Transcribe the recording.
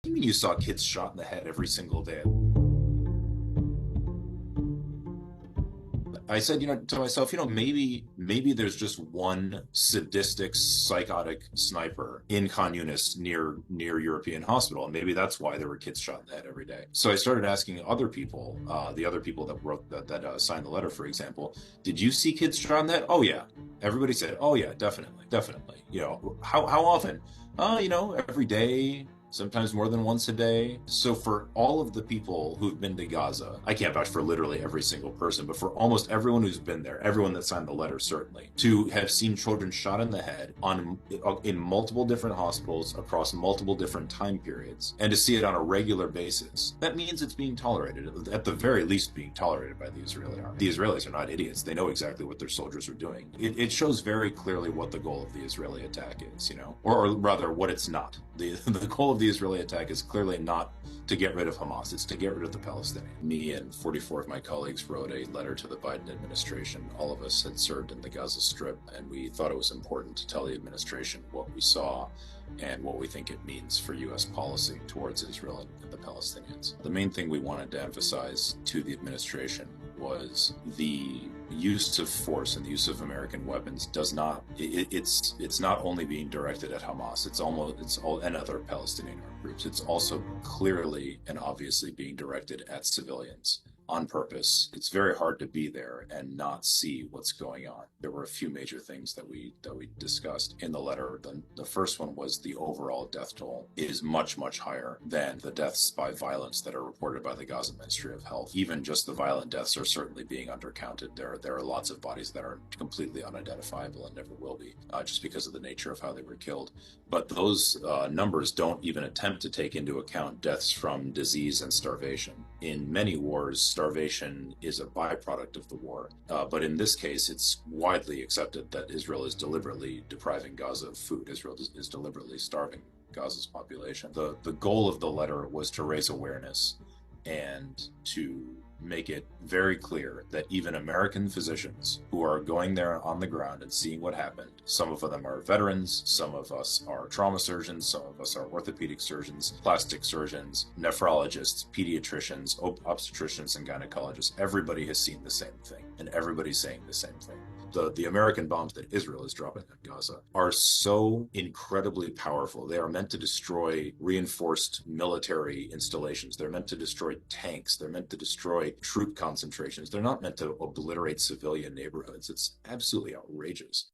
you mean you saw kids shot in the head every single day? I said, to myself, maybe there's just one sadistic, psychotic sniper in Khan Yunis near European hospital, and maybe that's why there were kids shot in the head every day. So I started asking other people, the other people that wrote that signed the letter, for example, did you see kids shot in the head? Oh yeah, everybody said, oh yeah, definitely, definitely. How often? Every day, sometimes more than once a day. So for all of the people who've been to Gaza, I can't vouch for literally every single person, but for almost everyone who's been there, everyone that signed the letter certainly, to have seen children shot in the head in multiple different hospitals across multiple different time periods, and to see it on a regular basis, that means it's being tolerated, at the very least being tolerated by the Israeli army. The Israelis are not idiots. They know exactly what their soldiers are doing. It shows very clearly what the goal of the Israeli attack is, or rather what it's not. The goal of the Israeli attack is clearly not to get rid of Hamas. It's to get rid of the Palestinians. Me and 44 of my colleagues wrote a letter to the Biden administration. All of us had served in the Gaza Strip, and we thought it was important to tell the administration what we saw and what we think it means for U.S. policy towards Israel and the Palestinians. The main thing we wanted to emphasize to the administration was the use of force and the use of American weapons it's not only being directed at Hamas, and other Palestinian groups. It's also clearly and obviously being directed at civilians on purpose. It's very hard to be there and not see what's going on. There were a few major things that we discussed in the letter. The first one was the overall death toll is much, much higher than the deaths by violence that are reported by the Gaza Ministry of Health. Even just the violent deaths are certainly being undercounted. There are lots of bodies that are completely unidentifiable and never will be, just because of the nature of how they were killed. But those numbers don't even attempt to take into account deaths from disease and starvation. In many wars, starvation is a byproduct of the war. But in this case, it's widely accepted that Israel is deliberately depriving Gaza of food. Israel is deliberately starving Gaza's population. The goal of the letter was to raise awareness and to make it very clear that even American physicians who are going there on the ground and seeing what happened, some of them are veterans, some of us are trauma surgeons, some of us are orthopedic surgeons, plastic surgeons, nephrologists, pediatricians, obstetricians, and gynecologists. Everybody has seen the same thing, and everybody's saying the same thing. The American bombs that Israel is dropping at Gaza are so incredibly powerful. They are meant to destroy reinforced military installations. They're meant to destroy tanks. They're meant to destroy troop concentrations. They're not meant to obliterate civilian neighborhoods. It's absolutely outrageous.